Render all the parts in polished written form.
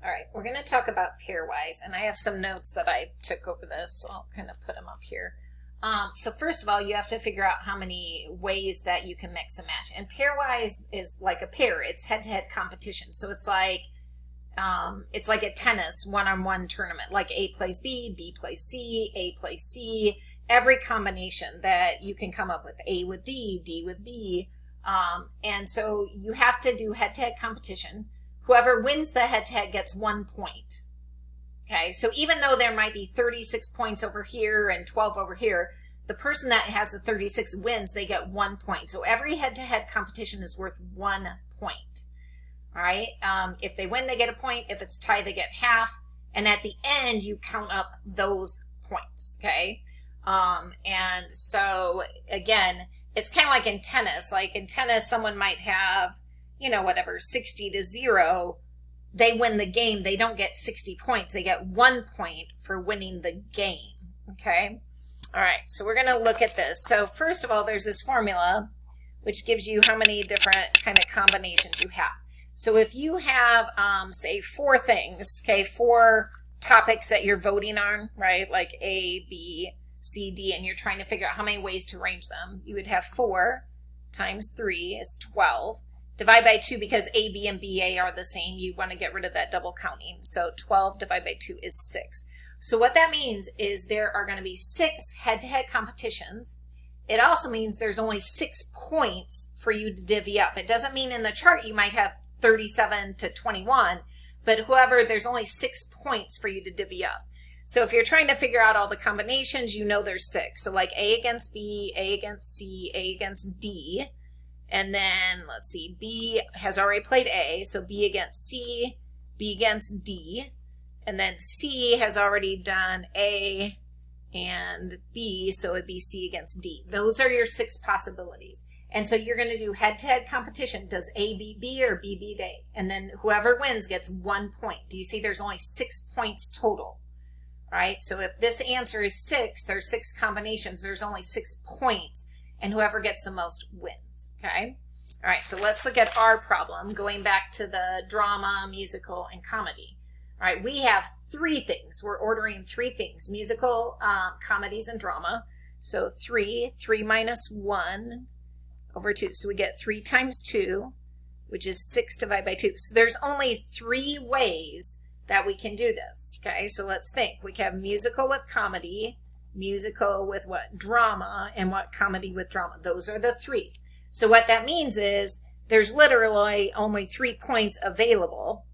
All right, we're going to talk about pairwise, and I have some notes that I took over this, so I'll kind of put them up here. So first of all, you have to figure out how many ways that you can mix and match. And pairwise is like a pair. It's head-to-head competition. So it's like a tennis one-on-one tournament, like A plays B, B plays C, A plays C, every combination that you can come up with, A with D, D with B. And so you have to do head-to-head competition. Whoever wins the head-to-head gets 1 point. Okay, so even though there might be 36 points over here and 12 over here, the person that has the 36 wins, they get 1 point. So every head-to-head competition is worth 1 point. All right, if they win, they get a point. If it's tie, they get half. And at the end, you count up those points, okay? And so, again, it's kind of like in tennis. Like in tennis, someone might have, you know, whatever, 60-0. They win the game. They don't get 60 points. They get 1 point for winning the game, okay? All right, so we're going to look at this. So first of all, there's this formula, which gives you how many different kind of combinations you have. So if you have, say, 4 things, okay, 4 topics that you're voting on, right, like A, B, C, D, and you're trying to figure out how many ways to arrange them, you would have 4 times 3 is 12. Divide by 2 because A, B, and BA are the same. You want to get rid of that double counting. So 12 divided by 2 is 6. So what that means is there are going to be 6 head-to-head competitions. It also means there's only 6 points for you to divvy up. It doesn't mean in the chart you might have 37 to 21, but there's only 6 points for you to divvy up. So if you're trying to figure out all the combinations, you know there's 6. So like A against B, A against C, A against D. And then, let's see, B has already played A, so B against C, B against D. And then C has already done A and B, so it'd be C against D. Those are your 6 possibilities. And so you're going to do head-to-head competition. Does A beat B or B beat A? And then whoever wins gets 1 point. Do you see there's only 6 points total? Right? So if this answer is 6, there's 6 combinations. There's only 6 points. And whoever gets the most wins, okay? All right, so let's look at our problem, going back to the drama, musical, and comedy. All right, we have 3 things. We're ordering 3 things, musical, comedies, and drama. So 3 minus 1 over 2. So we get 3 times 2, which is 6 divided by 2. So there's only 3 ways that we can do this, okay? So let's think. We can have musical with comedy, musical with what? Drama, and what? Comedy with drama. Those are the 3. So what that means is there's literally only 3 points available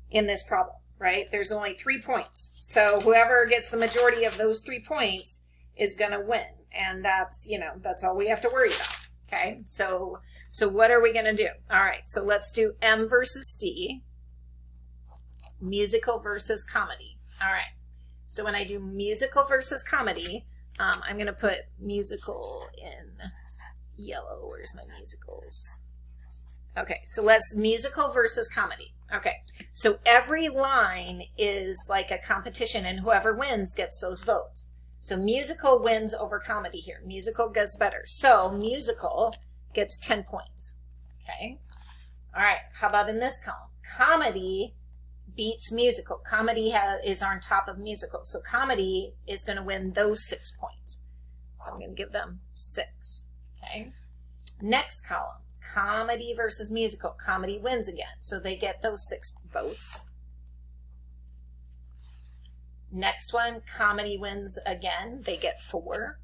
in this problem, right? There's only 3 points. So whoever gets the majority of those 3 points is going to win. And that's, you know, that's all we have to worry about, okay? So what are we going to do? All right, so let's do M versus C, musical versus comedy. All right. So when I do musical versus comedy, I'm going to put musical in yellow. Where's my musicals? Okay, so let's musical versus comedy. Okay, so every line is like a competition, and whoever wins gets those votes. So musical wins over comedy here. Musical gets better. So musical gets 10 points. Okay, all right, how about in this column? Comedy beats musical. Comedy is on top of musical. So comedy is going to win those 6 points. So I'm going to give them 6. Okay. Next column, comedy versus musical. Comedy wins again. So they get those 6 votes. Next one, comedy wins again. They get 4.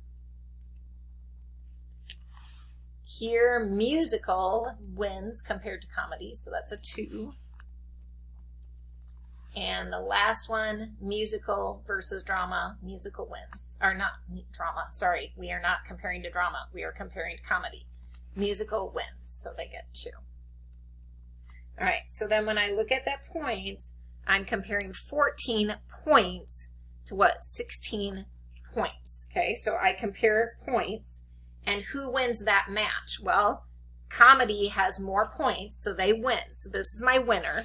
Here, musical wins compared to comedy. So that's a 2. And the last one, musical versus drama, musical wins. Or not drama, sorry. We are not comparing to drama. We are comparing to comedy. Musical wins, so they get 2. All right, so then when I look at that points, I'm comparing 14 points to what? 16 points. Okay, so I compare points, and who wins that match? Well, comedy has more points, so they win. So this is my winner.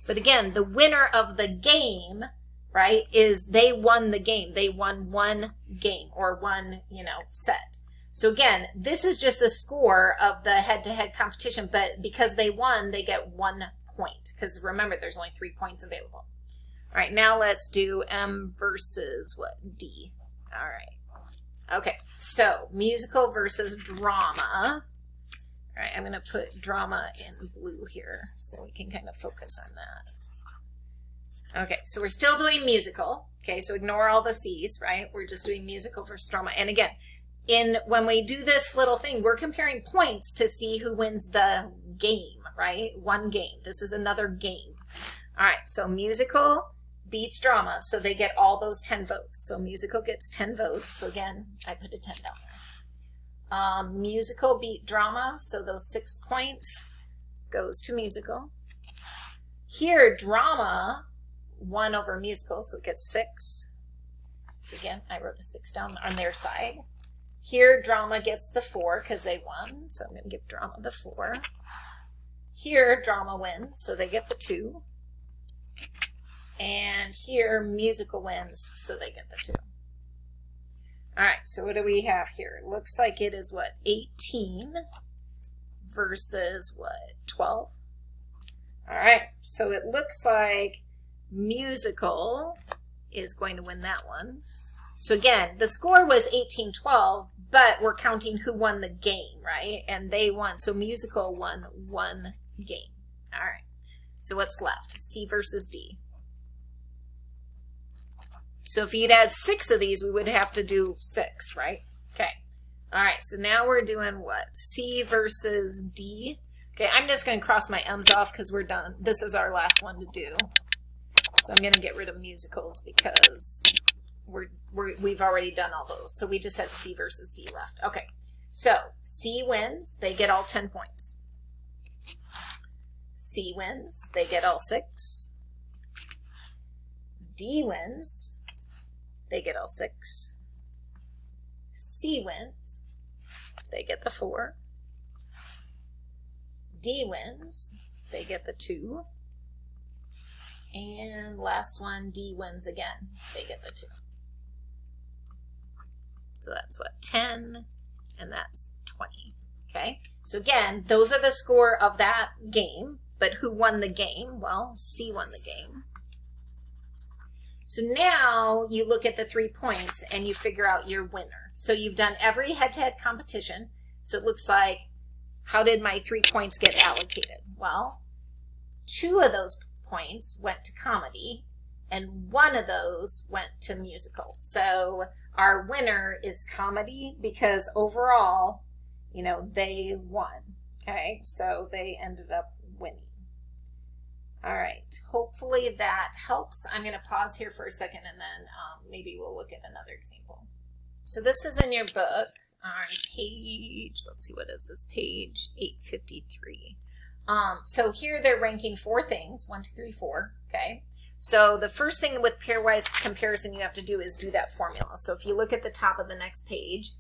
But again, the winner of the game, right, is they won the game. They won 1 game or 1, set. So again, this is just a score of the head-to-head competition, but because they won, they get 1 point. point, because remember, there's only 3 points available. All right, now let's do M versus what? D. All right. Okay, so musical versus drama. All right, I'm going to put drama in blue here so we can kind of focus on that. Okay, so we're still doing musical. Okay, so ignore all the C's, right? We're just doing musical versus drama. And again, when we do this little thing, we're comparing points to see who wins the game, right? One game. This is another game. All right, so musical beats drama, so they get all those 10 votes. So musical gets 10 votes. So again, I put a 10 down there. Musical beat drama, so those 6 points goes to musical. Here, drama won over musical, so it gets 6. So again, I wrote a 6 down on their side. Here, drama gets the 4 because they won, so I'm going to give drama the 4. Here, drama wins, so they get the 2. And here, musical wins, so they get the 2. All right, so what do we have here? It looks like it is, what, 18 versus, what, 12? All right, so it looks like musical is going to win that one. So again, the score was 18-12, but we're counting who won the game, right? And they won, so musical won 1 game. All right, so what's left? C versus D. So if you'd add 6 of these, we would have to do 6, right? Okay. All right, so now we're doing what? C versus D. Okay, I'm just going to cross my M's off because we're done. This is our last one to do. So I'm going to get rid of musicals because we've already done all those. So we just have C versus D left. Okay, so C wins. They get all 10 points. C wins. They get all 6. D wins. They get all 6. C wins. They get the 4. D wins. They get the 2. And last one, D wins again. They get the 2. So that's what, 10, and that's 20. Okay, so again, those are the score of that game, but who won the game? Well, C won the game. So now you look at the 3 points and you figure out your winner. So you've done every head-to-head competition. So it looks like, how did my 3 points get allocated? Well, 2 of those points went to comedy and 1 of those went to musical. So our winner is comedy because overall, you know, they won. Okay, so they ended up winning. All right, hopefully that helps. I'm going to pause here for a second and then maybe we'll look at another example. So this is in your book on page, let's see, what is this, page 853. So here they're ranking 4 things, 1, 2, 3, 4, okay? So the first thing with pairwise comparison you have to do is do that formula. So if you look at the top of the next page,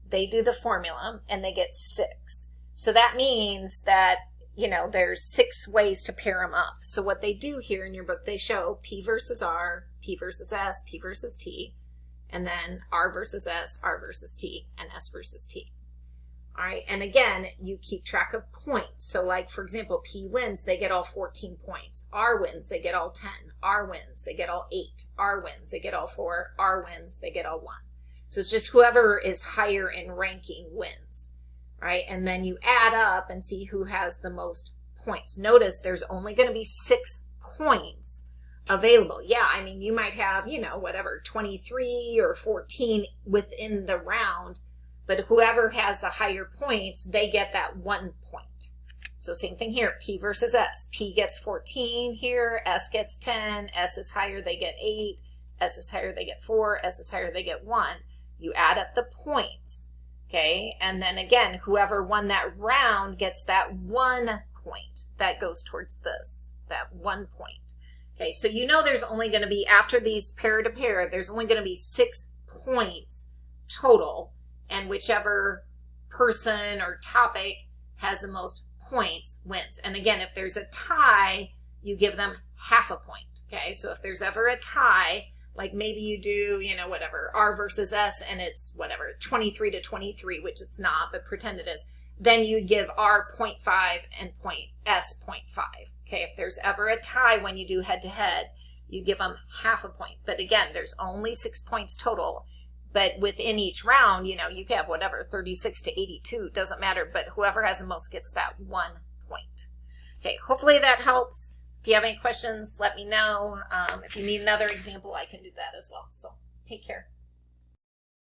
they do the formula and they get 6. So that means that, you know, there's 6 ways to pair them up. So what they do here in your book, they show P versus R, P versus S, P versus T, and then R versus S, R versus T, and S versus T. All right, and again, you keep track of points. So like, for example, P wins, they get all 14 points. R wins, they get all 10. R wins, they get all 8. R wins, they get all 4. R wins, they get all 1. So it's just whoever is higher in ranking wins. Right, and then you add up and see who has the most points. Notice there's only going to be 6 points available. Yeah, I mean, you might have, you know, whatever, 23 or 14 within the round, but whoever has the higher points, they get that 1 point. So same thing here, P versus S. P gets 14 here, S gets 10, S is higher, they get 8, S is higher, they get 4, S is higher, they get 1. You add up the points. Okay, and then again, whoever won that round gets that 1 point. That goes towards this, that 1 point. Okay, so you know there's only going to be, after these pair to pair, there's only going to be 6 points total, and whichever person or topic has the most points wins. And again, if there's a tie, you give them half a point. Okay, so if there's ever a tie, like maybe you do, you know, whatever, R versus S, and it's whatever, 23-23, which it's not, but pretend it is. then you give R 0.5 and S 0.5. Okay, if there's ever a tie when you do head-to-head, you give them half a point. But again, there's only 6 points total. But within each round, you know, you can have whatever, 36 to 82, doesn't matter. But whoever has the most gets that 1 point. Okay, hopefully that helps. If you have any questions, let me know. If you need another example, I can do that as well. So take care.